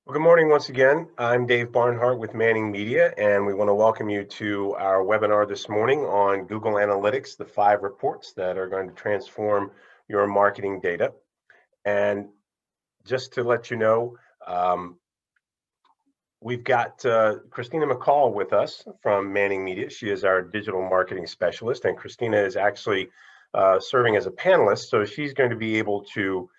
Well, good morning once again. I'm Dave Barnhart with Manning Media, and we want to welcome you to our webinar this morning on Google Analytics, the 5 reports that are going to transform your marketing data. And just to let you know, we've got Christina McCall with us from Manning Media. She is our digital marketing specialist, and Christina is actually serving as a panelist, so she's going to be able to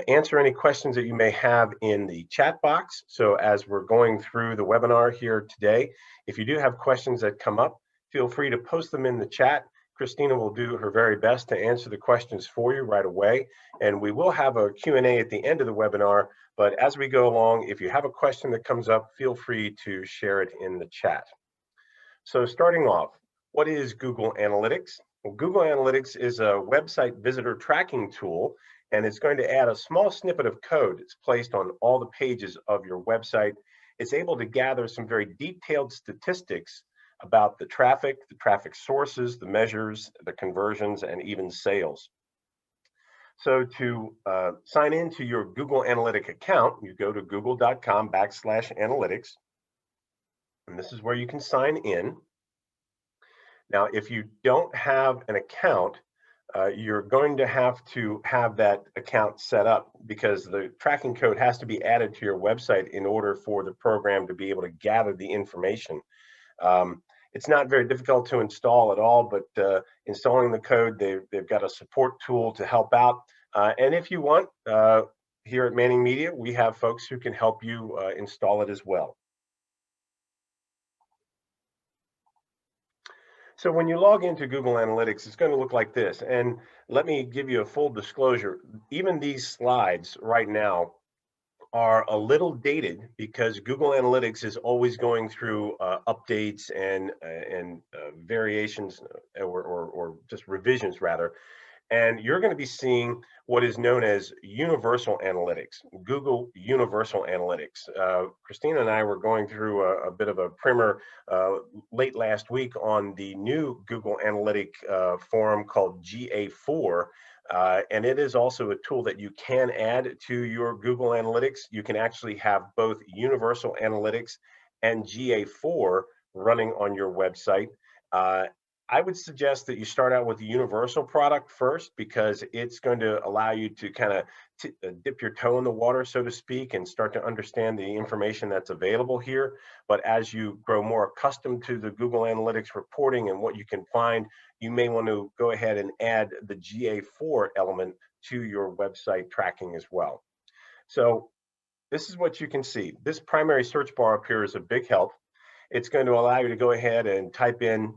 answer any questions that you may have in the chat box. So as we're going through the webinar here today, if you do have questions that come up, feel free to post them in the chat. Christina will do her very best to answer the questions for you right away. And we will have a Q&A at the end of the webinar, but as we go along, if you have a question that comes up, feel free to share it in the chat. So starting off, what is Google Analytics? Well, Google Analytics is a website visitor tracking tool, and it's going to add a small snippet of code that's placed on all the pages of your website. It's able to gather some very detailed statistics about the traffic sources, the measures, the conversions, and even sales. So to sign into your Google Analytics account, you go to google.com/analytics, and this is where you can sign in. Now, if you don't have an account, you're going to have that account set up because the tracking code has to be added to your website in order for the program to be able to gather the information. It's not very difficult to install at all, but installing the code, they've got a support tool to help out. And if you want, here at Manning Media, we have folks who can help you install it as well. So when you log into Google Analytics, it's going to look like this. And let me give you a full disclosure. Even these slides right now are a little dated because Google Analytics is always going through updates and variations or just revisions rather. And you're going to be seeing what is known as Universal Analytics, Google Universal Analytics. Christina and I were going through a bit of a primer late last week on the new Google Analytic forum called GA4. And it is also a tool that you can add to your Google Analytics. You can actually have both Universal Analytics and GA4 running on your website. I would suggest that you start out with the universal product first because it's going to allow you to kind of dip your toe in the water, so to speak, and start to understand the information that's available here. But as you grow more accustomed to the Google Analytics reporting and what you can find, you may want to go ahead and add the GA4 element to your website tracking as well. So this is what you can see. This primary search bar up here is a big help. It's going to allow you to go ahead and type in,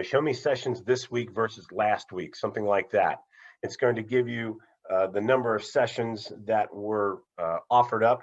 show me sessions this week versus last week, something like that. It's going to give you the number of sessions that were offered up.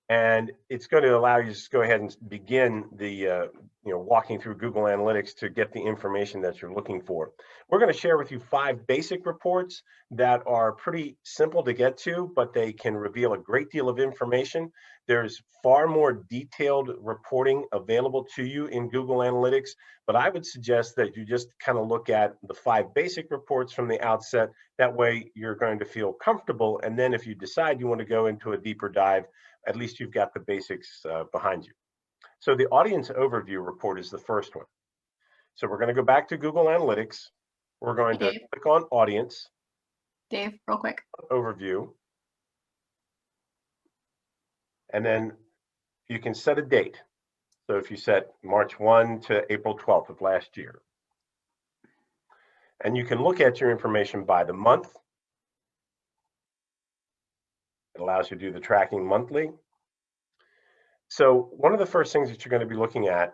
And it's going to allow you to just go ahead and begin the, walking through Google Analytics to get the information that you're looking for. We're going to share with you 5 basic reports that are pretty simple to get to, but they can reveal a great deal of information. There's far more detailed reporting available to you in Google Analytics, but I would suggest that you just kind of look at the 5 basic reports from the outset. That way you're going to feel comfortable. And then if you decide you want to go into a deeper dive, at least you've got the basics behind you. So the audience overview report is the first one. So we're going to go back to Google Analytics. We're going to click on audience. Dave, real quick. Overview. And then you can set a date. So if you set March 1 to April 12th of last year. And you can look at your information by the month. It allows you to do the tracking monthly. So one of the first things that you're going to be looking at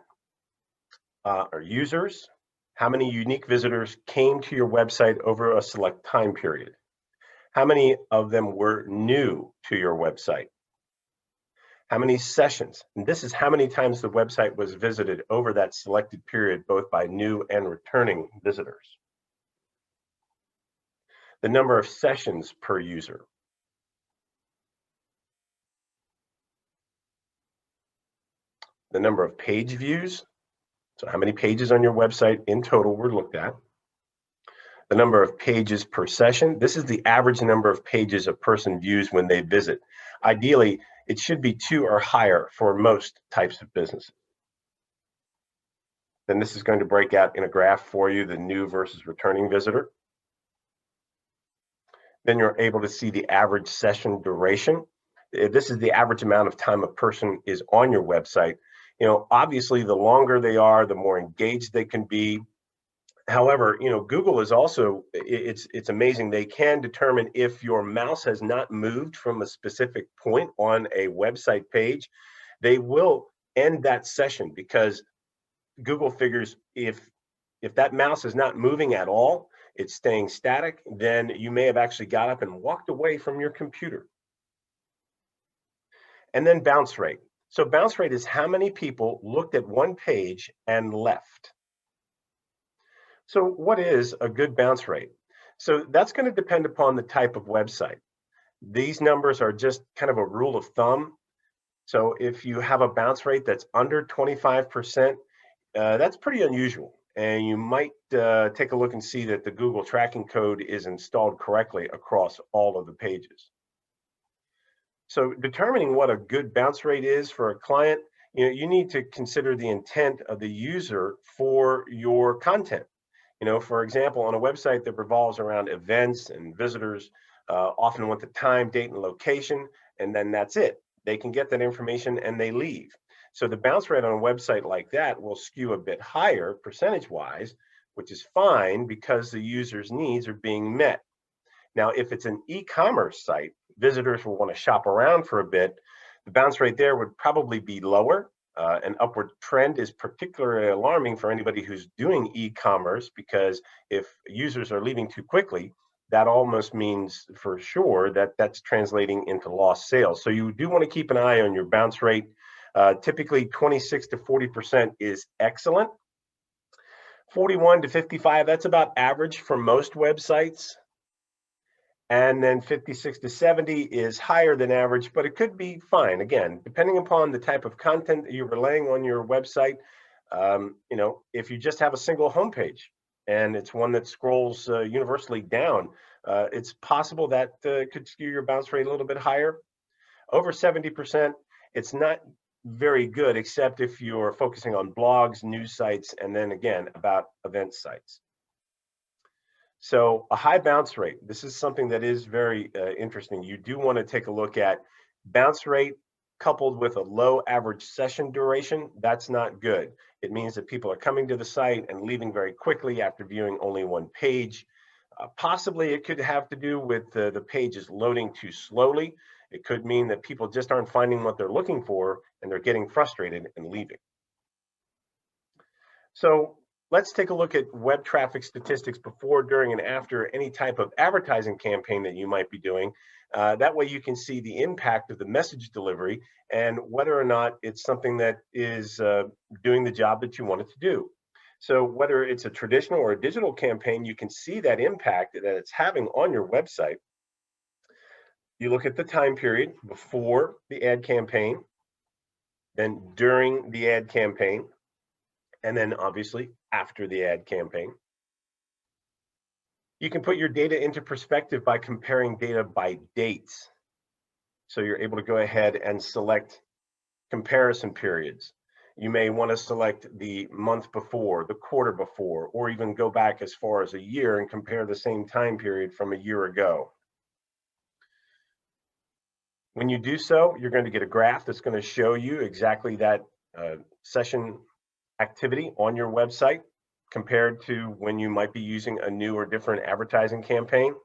are users. How many unique visitors came to your website over a select time period? How many of them were new to your website? How many sessions? And this is how many times the website was visited over that selected period, both by new and returning visitors. The number of sessions per user. The number of page views. So how many pages on your website in total were looked at. The number of pages per session. This is the average number of pages a person views when they visit. Ideally, It should be 2 or higher for most types of businesses. Then this is going to break out in a graph for you, the new versus returning visitor. Then you're able to see the average session duration. This is the average amount of time a person is on your website. Obviously, the longer they are, the more engaged they can be. However, Google is also, it's amazing. They can determine if your mouse has not moved from a specific point on a website page. They will end that session because Google figures if that mouse is not moving at all, it's staying static, then you may have actually got up and walked away from your computer. And then bounce rate. So bounce rate is how many people looked at one page and left. So what is a good bounce rate? So that's going to depend upon the type of website. These numbers are just kind of a rule of thumb. So if you have a bounce rate that's under 25%, that's pretty unusual. And you might take a look and see that the Google tracking code is installed correctly across all of the pages. So determining what a good bounce rate is for a client, you need to consider the intent of the user for your content. For example, on a website that revolves around events and visitors, often want the time, date, and location, and then that's it. They can get that information and they leave. So the bounce rate on a website like that will skew a bit higher percentage-wise, which is fine because the user's needs are being met. Now, if it's an e-commerce site, visitors will want to shop around for a bit. The bounce rate there would probably be lower. An upward trend is particularly alarming for anybody who's doing e-commerce, because if users are leaving too quickly, that almost means for sure that that's translating into lost sales. So you do want to keep an eye on your bounce rate. Typically 26 to 40% is excellent. 41 to 55, that's about average for most websites. And then 56 to 70 is higher than average, but it could be fine. Again, depending upon the type of content that you're relaying on your website. If you just have a single homepage and it's one that scrolls universally down, it's possible that could skew your bounce rate a little bit higher. Over 70%, it's not very good, except if you're focusing on blogs, news sites, and then again, about event sites. So a high bounce rate, this is something that is very interesting. You do want to take a look at bounce rate coupled with a low average session duration. That's not good. It means that people are coming to the site and leaving very quickly after viewing only one page. Possibly it could have to do with the pages loading too slowly. It could mean that people just aren't finding what they're looking for and they're getting frustrated and leaving. So let's take a look at web traffic statistics before, during, and after any type of advertising campaign that you might be doing. That way you can see the impact of the message delivery and whether or not it's something that is doing the job that you want it to do. So whether it's a traditional or a digital campaign, you can see that impact that it's having on your website. You look at the time period before the ad campaign, then during the ad campaign, and then obviously after the ad campaign. You can put your data into perspective by comparing data by dates. So you're able to go ahead and select comparison periods. You may want to select the month before, the quarter before, or even go back as far as a year and compare the same time period from a year ago. When you do so, you're going to get a graph that's going to show you exactly that session activity on your website compared to when you might be using a new or different advertising campaign.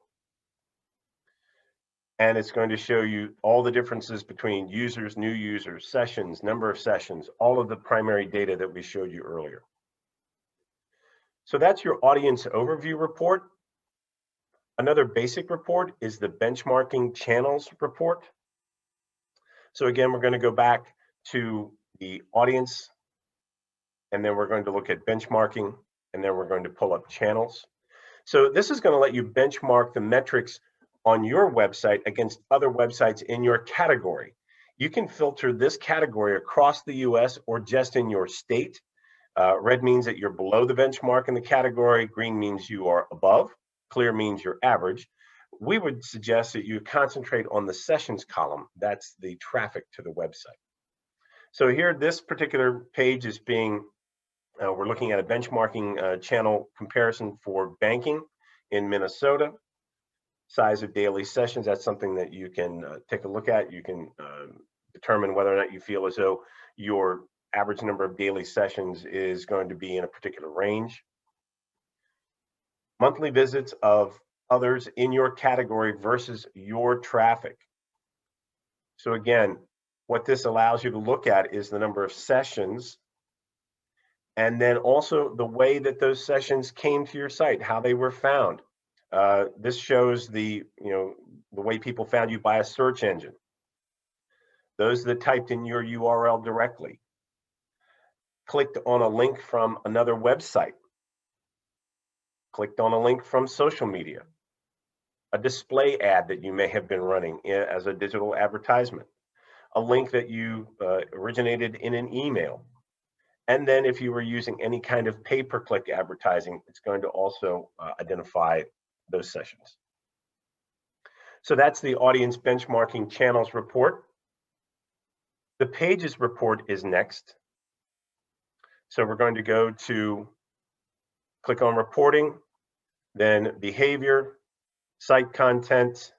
And it's going to show you all the differences between users, new users, sessions, number of sessions, all of the primary data that we showed you earlier. So that's your audience overview report. Another basic report is the benchmarking channels report. So again, we're going to go back to the audience, and then we're going to look at benchmarking, and then we're going to pull up channels. So this is going to let you benchmark the metrics on your website against other websites in your category. You can filter this category across the US or just in your state. Red means that you're below the benchmark in the category. Green means you are above. Clear means you're average. we would suggest that you concentrate on the sessions column. That's the traffic to the website. So here, this particular page is being, we're looking at a benchmarking channel comparison for banking in Minnesota. Size of daily sessions, that's something that you can take a look at. You can determine whether or not you feel as though your average number of daily sessions is going to be in a particular range. Monthly visits of others in your category versus your traffic. So again, what this allows you to look at is the number of sessions, and then also the way that those sessions came to your site, how they were found. This shows the way people found you by a search engine. Those that typed in your URL directly, clicked on a link from another website, clicked on a link from social media, a display ad that you may have been running as a digital advertisement, a link that you originated in an email. And then if you were using any kind of pay-per-click advertising, it's going to also identify those sessions. So that's the audience benchmarking channels report. The pages report is next. So we're going to go to click on reporting, then behavior, site content,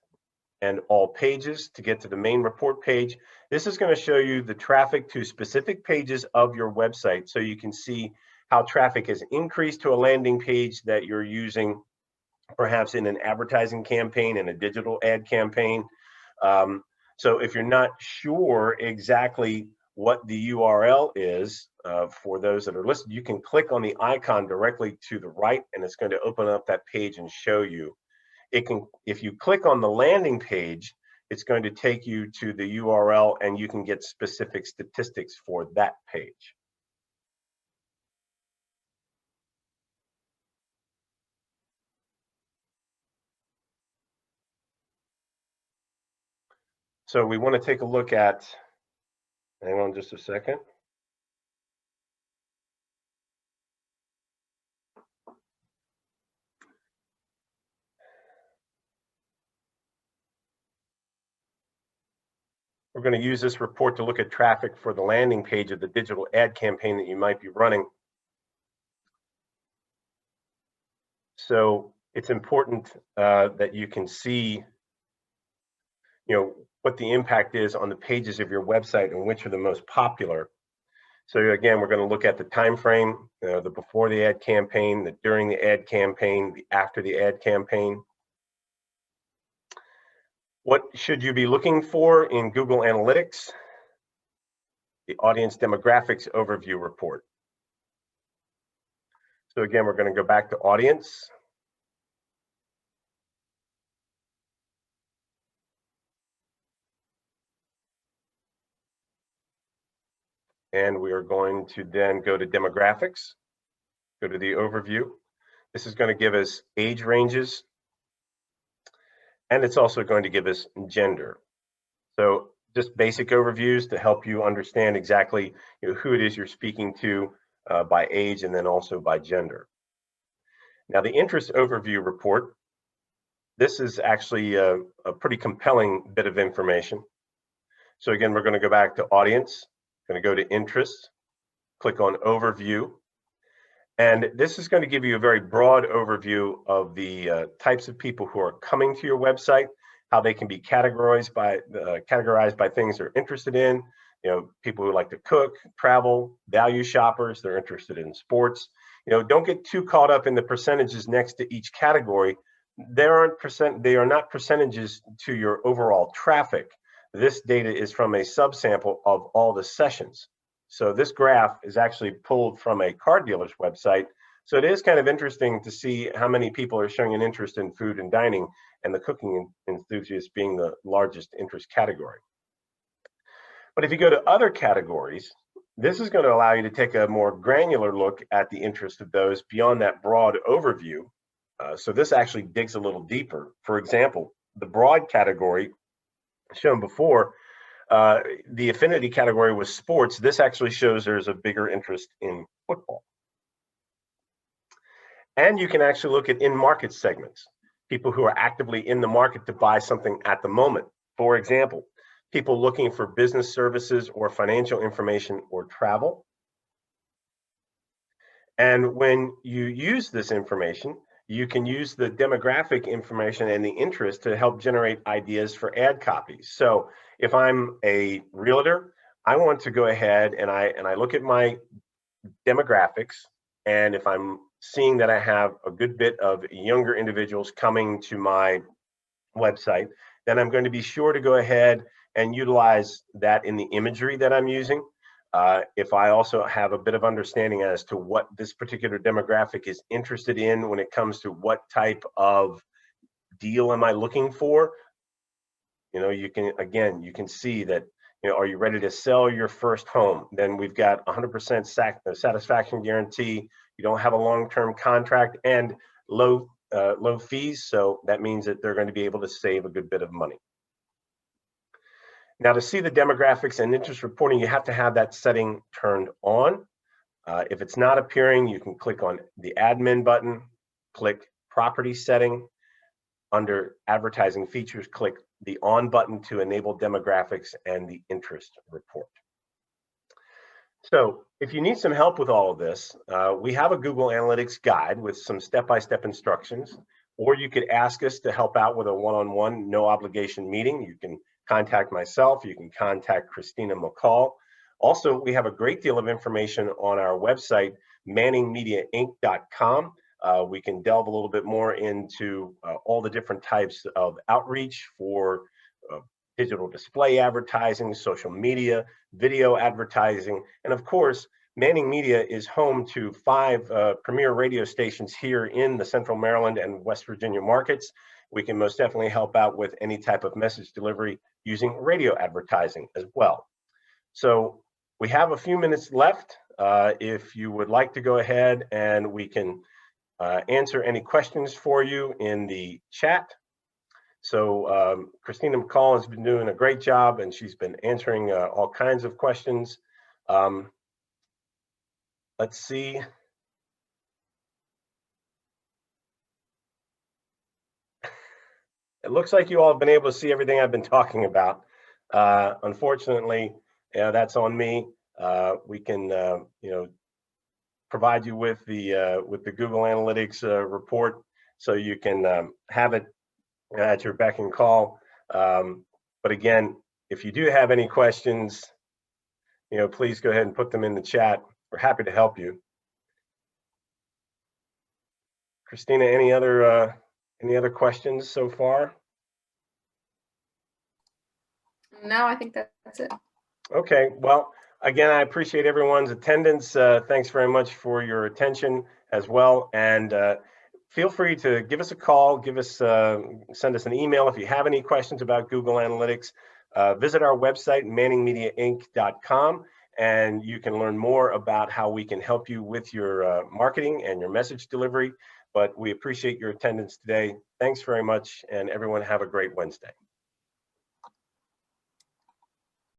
and all pages to get to the main report page. This is going to show you the traffic to specific pages of your website, so you can see how traffic has increased to a landing page that you're using perhaps in an advertising campaign, in a digital ad campaign. So if you're not sure exactly what the URL is for those that are listed, you can click on the icon directly to the right, and it's going to open up that page and show you. It can, if you click on the landing page, it's going to take you to the URL, and you can get specific statistics for that page. So we want to take a look at, hang on just a second. We're going to use this report to look at traffic for the landing page of the digital ad campaign that you might be running. So it's important that you can see, what the impact is on the pages of your website and which are the most popular. So again, we're going to look at the time frame, the before the ad campaign, the during the ad campaign, the after the ad campaign. What should you be looking for in Google Analytics? The audience demographics overview report. So again, we're going to go back to audience. And we are going to then go to demographics, go to the overview. This is going to give us age ranges, and it's also going to give us gender. So just basic overviews to help you understand exactly who it is you're speaking to by age and then also by gender. Now the interest overview report, this is actually a pretty compelling bit of information. So again, we're going to go back to audience, going to go to interest, click on overview. And this is going to give you a very broad overview of the types of people who are coming to your website, how they can be categorized by things they're interested in. People who like to cook, travel, value shoppers, they're interested in sports. Don't get too caught up in the percentages next to each category. They are not percentages to your overall traffic. This data is from a subsample of all the sessions. So this graph is actually pulled from a car dealer's website. So it is kind of interesting to see how many people are showing an interest in food and dining, and the cooking enthusiasts being the largest interest category. But if you go to other categories, this is going to allow you to take a more granular look at the interest of those beyond that broad overview. So this actually digs a little deeper. For example, the broad category shown before, the affinity category was sports. This actually shows there's a bigger interest in football. And you can actually look at in-market segments. people who are actively in the market to buy something at the moment. For example, people looking for business services or financial information or travel. And when you use this information, you can use the demographic information and the interest to help generate ideas for ad copies. So if I'm a realtor, I want to go ahead and I look at my demographics, and if I'm seeing that I have a good bit of younger individuals coming to my website, then I'm going to be sure to go ahead and utilize that in the imagery that I'm using. If I also have a bit of understanding as to what this particular demographic is interested in when it comes to what type of deal am I looking for, you can see that, are you ready to sell your first home? Then we've got 100% satisfaction guarantee. You don't have a long-term contract and low fees. So that means that they're going to be able to save a good bit of money. Now, to see the demographics and interest reporting, you have to have that setting turned on. If it's not appearing, you can click on the admin button, click property setting. Under advertising features, click the on button to enable demographics and the interest report. So if you need some help with all of this, we have a Google Analytics guide with some step-by-step instructions, or you could ask us to help out with a one-on-one, no obligation meeting. You can contact myself, you can contact Christina McCall. Also, we have a great deal of information on our website, manningmediainc.com. We can delve a little bit more into all the different types of outreach for digital display advertising, social media, video advertising, and of course, Manning Media is home to 5 premier radio stations here in the Central Maryland and West Virginia markets. We can most definitely help out with any type of message delivery using radio advertising as well. So we have a few minutes left. If you would like to go ahead and we can answer any questions for you in the chat. So Christina McCall has been doing a great job, and she's been answering all kinds of questions. Let's see. It looks like you all have been able to see everything I've been talking about. Unfortunately, that's on me. We can, provide you with the Google Analytics report, so you can have it at your beck and call. But again, if you do have any questions, please go ahead and put them in the chat. We're happy to help you. Christina, any other questions so far? No, I think that's it. Okay, well, again, I appreciate everyone's attendance. Thanks very much for your attention as well. And feel free to give us a call, send us an email if you have any questions about Google Analytics. Visit our website, manningmediainc.com, and you can learn more about how we can help you with your marketing and your message delivery. But we appreciate your attendance today. Thanks very much, and everyone have a great Wednesday.